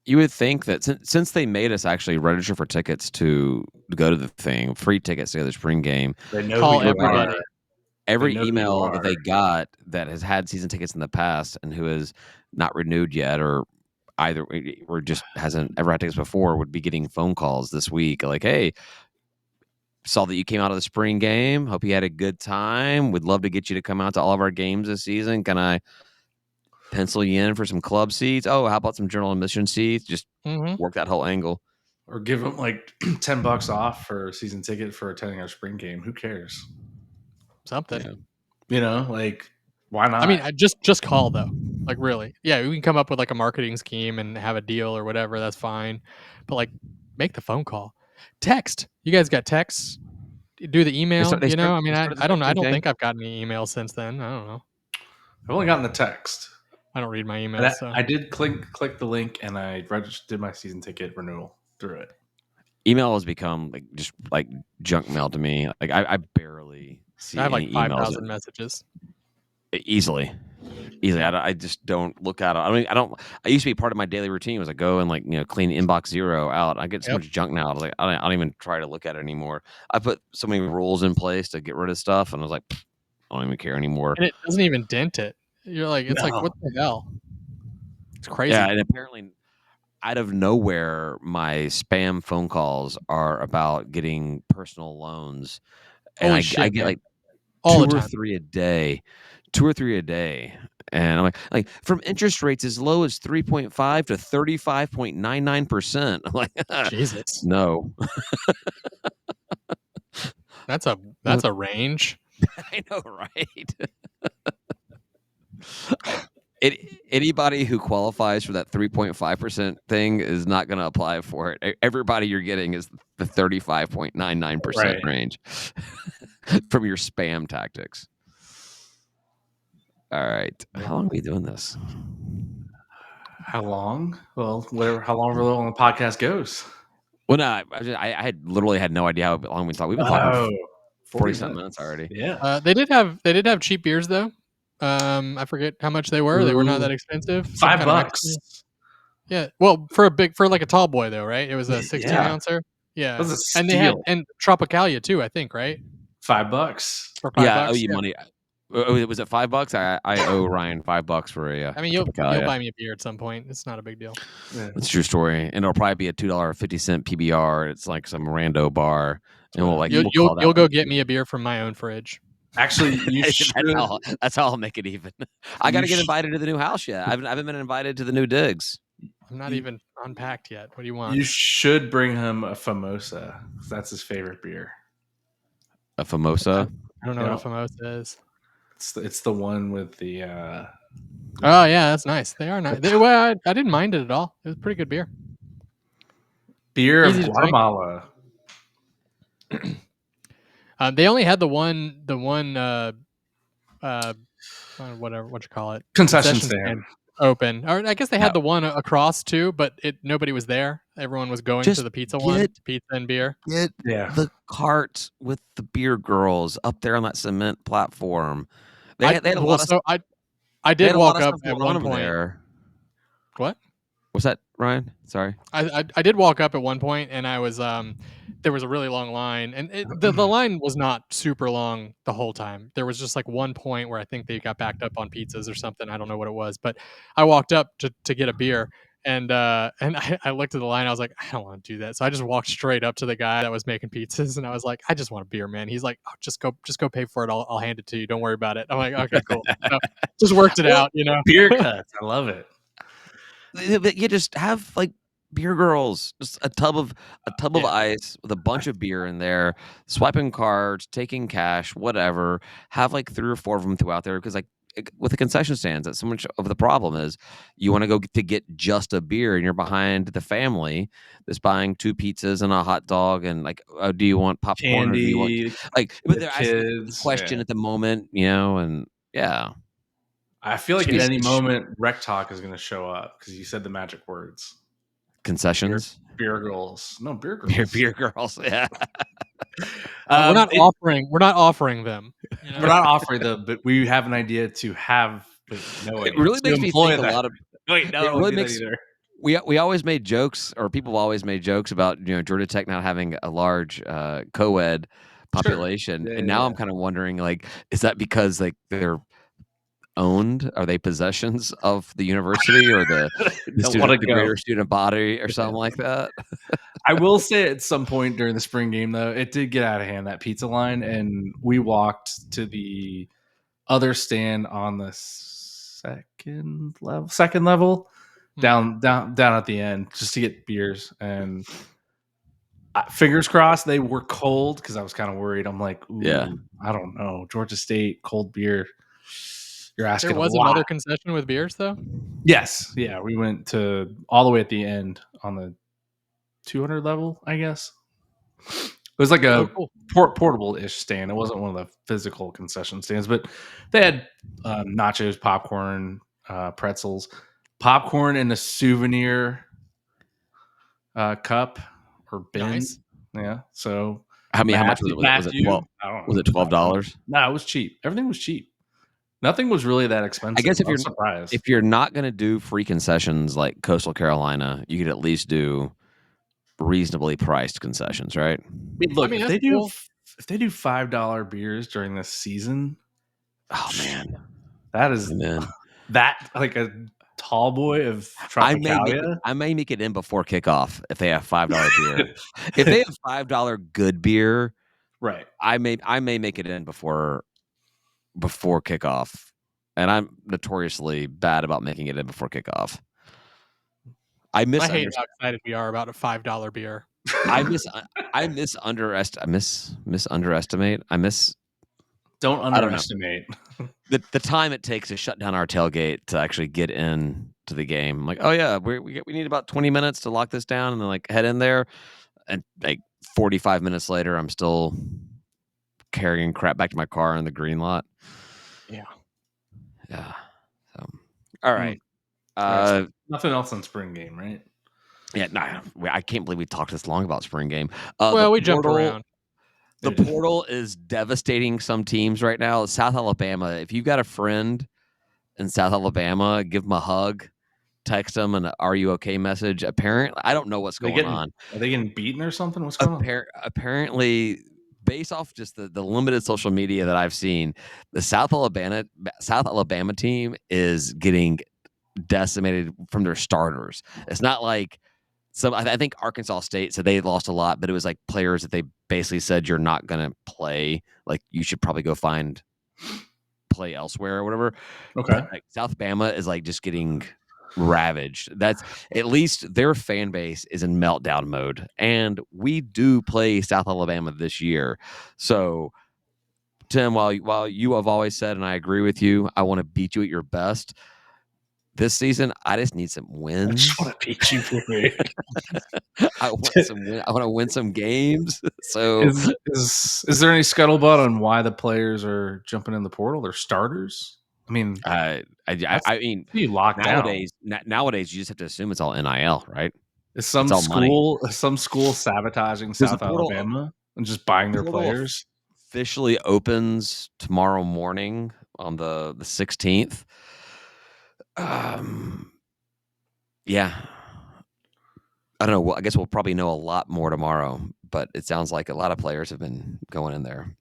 you would think that since they made us actually register for tickets to go to the thing, free tickets to the spring game, They know who Call you are. everybody. every know who you email that are. they got that has had season tickets in the past and who has not renewed yet or either or just hasn't ever had tickets before would be getting phone calls this week like, hey, saw that you came out of the spring game. Hope you had a good time. We'd love to get you to come out to all of our games this season. Can I pencil you in for some club seats? Oh, how about some general admission seats? Just Mm-hmm. work that whole angle. Or give them like $10 off for a season ticket for attending our spring game. Who cares? Something. Yeah. You know, like why not? I mean, I just call though. Like really, yeah, we can come up with like a marketing scheme and have a deal or whatever. That's fine, but like, make the phone call, text. You guys got texts? Do the email. They I mean, they started the I don't spring know. I game don't thing. think I've gotten any emails since then. I don't know. I've only gotten the text. I don't read my But emails, so I did click the link and I registered did my season ticket renewal through it. Email has become like just like junk mail to me. Like I barely I see have like any emails 5,000 messages. easily. I just don't look at it. I don't. I used to be part of my daily routine was I go and like clean inbox zero out. I get so Yep. much junk now. I was like I don't even try to look at it anymore. I put so many rules in place to get rid of stuff, and I was like, I don't even care anymore. And it doesn't even dent it. You're like, it's like, No. what the hell? It's Yeah, crazy. and apparently out of nowhere, my spam phone calls are about getting personal loans, and Holy I shit, get man. like All the time. 2 or 3 a day. And I'm like from interest rates as low as 3.5 to 35.99%. I'm like, Jesus. no. That's a range. I know, right? Anybody who qualifies for that 3.5% thing is not going to apply for it. Everybody you're getting is the 35.99% Right. range from your spam tactics. All right. How long are we doing this? How long? Well, whatever. How long the podcast goes? Well, no, I had literally had no idea how long we talked. We've been talking for 40 something minutes already. Yeah. They did have cheap beers though. I forget how much they were. They were not that expensive. Some kind of Mexican. $5. Yeah. Well, for like a tall boy though, right? It was a 16 Yeah. ouncer. Yeah. That's a And they had steal. and Tropicalia too, I think, right? $5. For Yeah, I owe $5. you Yeah. money. Was it $5? I owe Ryan $5 for a I mean, Tropicalia. you'll buy me a beer at some point. It's not a big deal. Yeah. It's a true story, and it'll probably be a $2.50 PBR. It's like some rando bar, and we'll You'll call that. go get me a beer from my own fridge. Actually, you should. That's how I'll make it even. I got to get invited to the new house yet. I haven't been invited to the new digs. I'm not even unpacked yet. What do you want? You should bring him a Famosa. 'Cause that's his favorite beer. A Famosa. I don't know what a Famosa is. It's the one with the Oh yeah, that's nice. They are nice. I didn't mind it at all. It was pretty good beer. beer of Easy to drink. Guatemala. They only had the one whatever what you call it Concession stand. open, or I guess they had the one across too, but nobody was there. Everyone was going to the pizza one, pizza and beer. Get the cart with the beer girls up there on that cement platform. They had a lot of. So I did walk up at one point. There. What? What's that, Ryan? Sorry. I did walk up at one point, and I was there was a really long line, and the line was not super long the whole time. There was just like one point where I think they got backed up on pizzas or something. I don't know what it was, but I walked up to get a beer, and I looked at the line. I was like, I don't want to do that, so I just walked straight up to the guy that was making pizzas, and I was like, I just want a beer, man. He's like, oh, just go pay for it. I'll hand it to you. Don't worry about it. I'm like, okay, cool. So, just worked it out, Beer cuts. I love it. But you just have like beer girls, just a tub of Yeah. ice with a bunch of beer in there, swiping cards, taking cash, whatever. Have like 3 or 4 of them throughout there because like with the concession stands, that's so much of the problem is you want to go to get just a beer and you're behind the family that's buying 2 pizzas and a hot dog and like, oh, do you want popcorn or do you want Candy, like? But the they're asking the kids, question yeah. at the moment, and yeah, I feel like should at be any moment, Rec Talk is gonna show up because you said the magic words. Beer concessions, beer girls. No, beer girls. beer girls, yeah. We're not It offering them, you we're know? not offering them, but we have an idea to have It really to makes me employ think a that. lot of Wait, no, I it don't wanna really do that makes either. we always made jokes or people have always made jokes about, Georgia Tech not having a large, co-ed Sure. population, Yeah, and yeah, now I'm yeah. kinda wondering, like, is that because, like, they're owned? Are they possessions of the university or Don't wanna the go. greater student body or Yeah. something like that? I will say at some point during the spring game, though, it did get out of hand, that pizza line, and we walked to the other stand on the second level, Mm. down at the end just to get beers, and fingers crossed they were cold because I was kind of worried. I'm like, Yeah. ooh, I don't know, Georgia State cold beer. You're There asking a was lot. another concession with beers, though? Yes, yeah, we went to all the way at the end on the 200 level, I guess. It was like Oh, a cool. portable-ish stand. It wasn't one of the physical concession stands, but they had nachos, popcorn, pretzels, popcorn in a souvenir cup or bin. Nice. Yeah. So How much was it? Was it Matthew, 12 was it $12? no, it was cheap. Everything was cheap. Nothing was really that I expensive. guess I was surprised. if you're not gonna do free concessions like Coastal Carolina, you could at least do reasonably priced concessions, right? I mean, I look, mean, that's cool. if they do $5 beers during this season, Oh, man. that is Amen. that like a tall boy of Tropicalia. I may make it in before kickoff if they have $5 beer. If they have $5 good beer, Right. I may make it in before kickoff, and I'm notoriously bad about making it in before kickoff. I I hate misunderst how excited we are about a $5 beer. I mis I misunderestimate. Don't I don't know. underestimate. The time it takes to shut down our tailgate to actually get in to the game. I'm like, "Oh, yeah, we need about 20 minutes to lock this down," and then, like, head in there, and, like, 45 minutes later, I'm still carrying crap back to my car in the green lot. Yeah. Yeah. So, Mm. alright. All right. So Uh, nothing else on spring game, right? yeah, nah, I can't believe we talked this long about spring game. Well, we jumped around. The portal is devastating some teams right now. South Alabama, if you've got a friend in South Alabama, give them a hug, text them an "Are you okay?" message. Apparently, I don't know what's going on. Are they getting beaten or something? What's going on? Apparently, based off just the limited social media that I've seen, the South Alabama team is getting decimated from their starters. It's not like I think Arkansas State said they lost a lot, but it was like players that they basically said you're not going to play. Like you should probably go play elsewhere or whatever. Okay. But like South Bama is like just getting ravaged. That's at least their fan base is in meltdown mode, and we do play South Alabama this year. So Tim, while you have always said, and I agree with you, I want to beat you at your best. This season, I just need some I just wins. want to beat you for me. I want I want to win some games. So Is there any scuttlebutt on why the players are jumping in the portal? They're starters. I mean, that's I mean, you locked down. nowadays you just have to assume it's all NIL, right? Is It's all money. some school sabotaging Because South Alabama and just buying their portal players? officially opens tomorrow morning on the 16th. Um, yeah, I don't know. Well, I guess we'll probably know a lot more tomorrow, but it sounds like a lot of players have been going in there.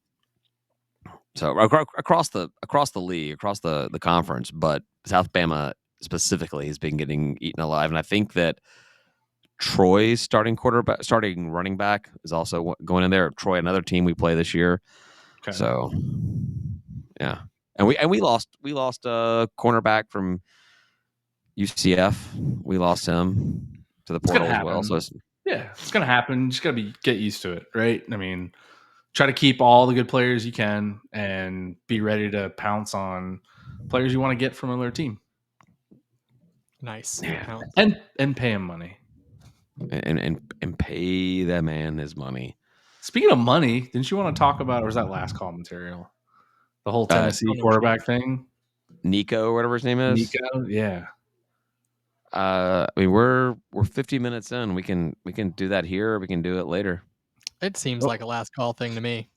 So across the league, across the conference, but South Bama specifically has been getting eaten alive, and I think that Troy's starting running back is also going in there. Troy, another team we play this year. Okay. So yeah, and we lost a cornerback from UCF. We lost him. to the It's gonna portal as well. So happen. Yeah, it's gonna happen. You just gotta get used to it, right? I mean, try to keep all the good players you can and be ready to pounce on players you want to get from another team. Nice. yeah, Pounce. And pay him money. and pay that man his money. Speaking of money, didn't you want to talk about, or was that last call material? The whole Uh, I Tennessee don't know which one. quarterback thing? Nico, whatever his name is. Nico? Yeah. I mean, we're 50 minutes in. We can do that here. Or we can do it later. It seems Oh, like a last call thing to me.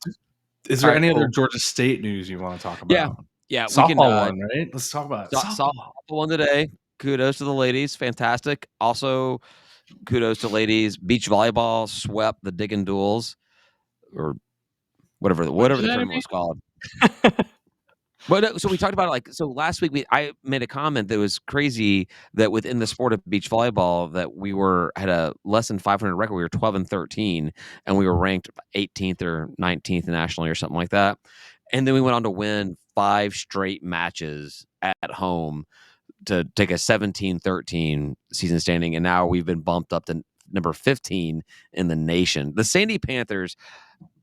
is All there right, any other cool. Georgia State news you want to talk Yeah, about? yeah. We can. Softball one, right? Let's talk about Softball softball. one today. Kudos to the ladies. Fantastic. Also, kudos to ladies. Beach volleyball swept the Diggin' Duels, or whatever What the does that tournament mean? was called. But so we talked about it, so last week I made a comment that was crazy, that within the sport of beach volleyball that we had a less than 500 record. We were 12-13, and we were ranked 18th or 19th nationally or something like that. And then we went on to win 5 straight matches at home to take a 17-13 season standing, and now we've been bumped up to number 15 in the nation. The Sandy Panthers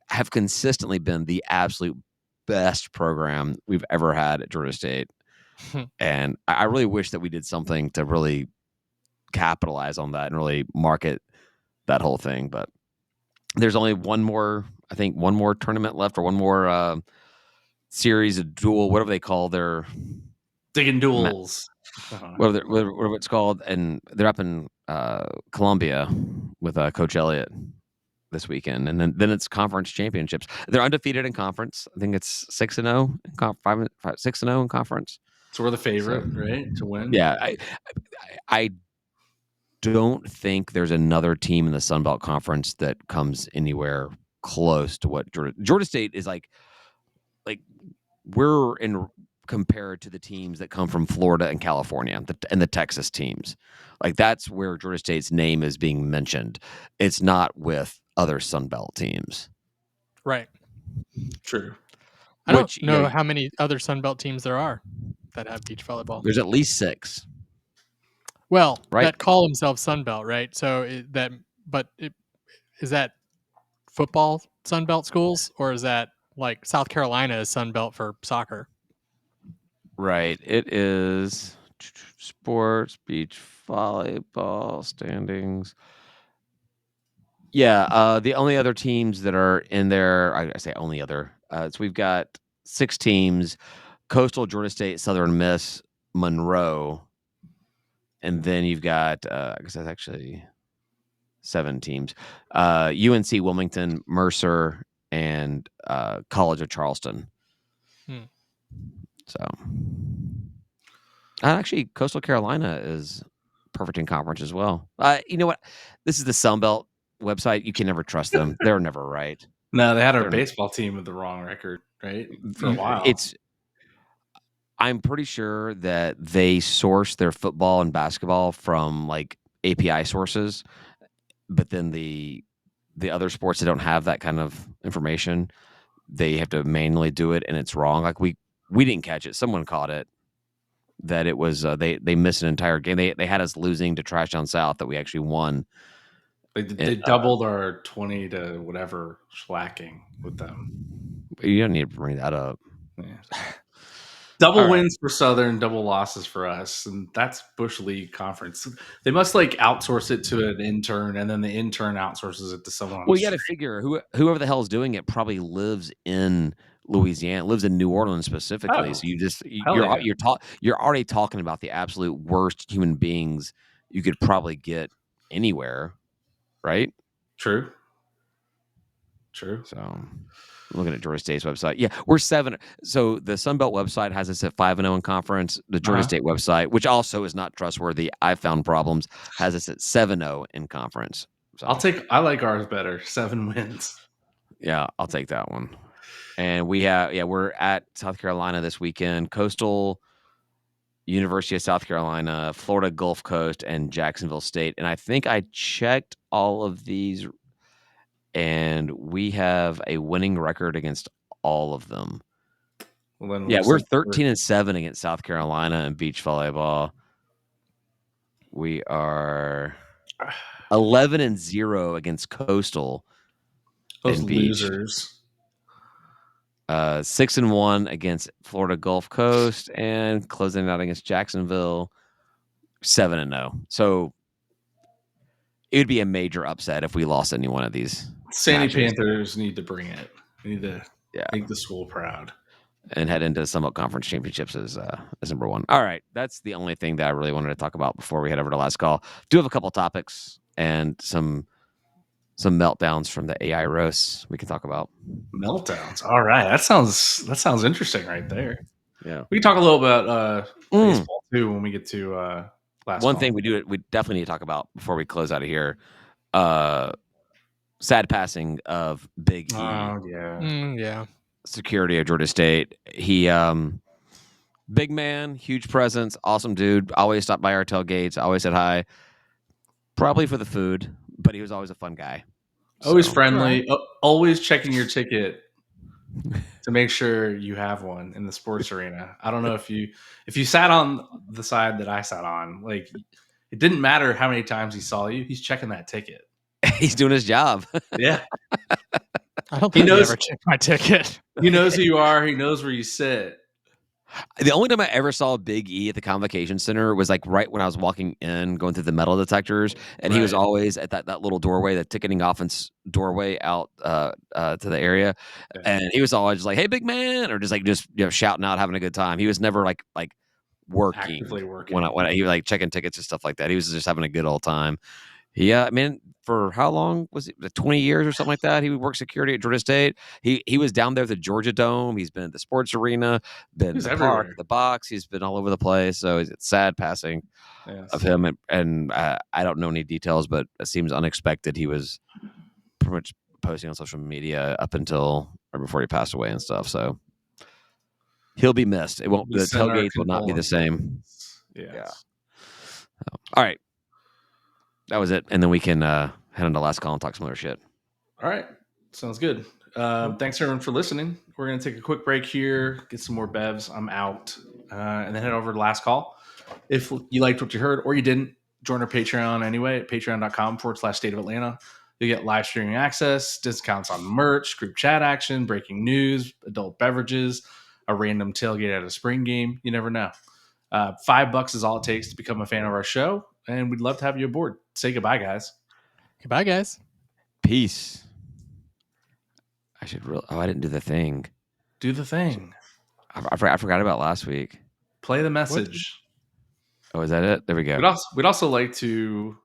have consistently been the absolute best program we've ever had at Georgia State. And I really wish that we did something to really capitalize on that and really market that whole thing. But there's only one more tournament left, or one more series of duel, whatever they call their Digging duels. Uh-huh. whatever it's called. And they're up in Columbia with Coach Elliott this weekend, and then it's conference championships. They're undefeated in conference. I think it's 6-0 in 6-0 in conference. So we're the So favorite, right, to win. yeah, I don't think there's another team in the Sun Belt Conference that comes anywhere close to what Georgia State is like. Like, we're in compared to the teams that come from Florida and California and the Texas teams. Like, that's where Georgia State's name is being mentioned. It's not with other Sun Belt teams. Right. True. I don't Which, know how many other Sunbelt teams there are that have beach volleyball. there's at least 6, Well, right? that call themselves Sunbelt, right? So is that football Sunbelt schools, or is that like South Carolina is Sunbelt for soccer? Right. It is sports, beach volleyball standings. Yeah, the only other teams that are in there, I say only other, so we've got 6 teams: Coastal, Georgia State, Southern Miss, Monroe, and then you've got, I guess that's actually 7 teams: UNC, Wilmington, Mercer, and College of Charleston. Hmm. So, actually, Coastal Carolina is perfect in conference as well. You know what? This is the Sun Belt website. You can never trust them. They're never right. No, they had our They're n- baseball team with the wrong record, right? For a while. it's I'm pretty sure that they source their football and basketball from like API sources, but then the other sports that don't have that kind of information, they have to manually do it, and it's wrong. Like, we didn't catch it. Someone caught it. That it was they missed an entire game. They had us losing to Trash Down South that we actually won. They doubled our 20 to whatever slacking with them. You don't need to bring that up. Yeah. Double All right. wins for Southern, double losses for us, and that's Bush League Conference. They must like outsource it to an intern, and then the intern outsources it to someone on the Well, you got to street. figure whoever the hell is doing it probably lives in Louisiana, lives in New Orleans specifically. Oh, So hell yeah. you're already talking about the absolute worst human beings you could probably get anywhere, right? True. True. So, looking at Georgia State's website, yeah, we're 7. So the Sun Belt website has us at 5-0 in conference. The Georgia Uh-huh. State website, which also is not trustworthy, I found problems, has us at 7-0 in conference. So I like ours better. 7 wins. yeah, I'll take that one. And we're at South Carolina this weekend. Coastal, University of South Carolina, Florida Gulf Coast, and Jacksonville State. And I think I checked all of these, and we have a winning record against all of them. Well, then Yeah, looks we're like 13-7 against South Carolina in beach volleyball. We are 11-0 against Coastal Those and Beach. losers. 6-1 against Florida Gulf Coast, and closing out against Jacksonville, 7-0. So it would be a major upset if we lost any one of these Sandy matches. Panthers need to bring it. They need to Yeah. make the school proud. And head into Summit Conference Championships as number one. All right, that's the only thing that I really wanted to talk about before we head over to last call. Do have a couple topics and some meltdowns from the AI roasts we can talk about. Meltdowns. All right, that sounds interesting right there. Yeah, We can talk a little about baseball too when we get to last. One thing we definitely need to talk about before we close out of here. Sad passing of Big E. Oh yeah. Yeah. Security of Georgia State. He big man, huge presence, awesome dude. Always stopped by our tailgates. Always said hi. Probably for the food, but he was always a fun guy. Always So, friendly. Always checking your ticket to make sure you have one in the sports arena. I don't know if you sat on the side that I sat on, like it didn't matter how many times he saw you. He's checking that ticket. he's doing his job. Yeah. I don't think he ever checked my ticket. He knows who you are. He knows where you sit. The only time I ever saw Big E at the Convocation Center was like right when I was walking in, going through the metal detectors, and he was always at that little doorway, the ticketing offense doorway out to the area, and he was always just like, "Hey, big man," or just shouting out, having a good time. He was never like working, actively working when he was like checking tickets and stuff like that. He was just having a good old time. Yeah, I mean, for how long was it? 20 years or something like that? He would work security at Georgia State. He was down there at the Georgia Dome. He's been at the sports arena, been in the park, the box. He's been all over the place. So it's sad passing of him. And I don't know any details, but it seems unexpected. He was pretty much posting on social media up until or before he passed away and stuff. So he'll be missed. It won't. The tailgates will not be the same. Yes. Yeah. All right. That was it. And then we can head on to last call and talk some other shit. All right. Sounds good. Thanks everyone for listening. We're going to take a quick break here, get some more bevs. I'm out. And then head over to last call. If you liked what you heard or you didn't, join our Patreon anyway at patreon.com/State of Atlanta. You get live streaming access, discounts on merch, group chat action, breaking news, adult beverages, a random tailgate at a spring game. You never know. $5 is all it takes to become a fan of our show, and we'd love to have you aboard. Say goodbye, guys. Goodbye, guys. Peace. I didn't do the thing. Do the thing. I forgot about last week. Play the message. Oh, is that it? There we go. We'd also like to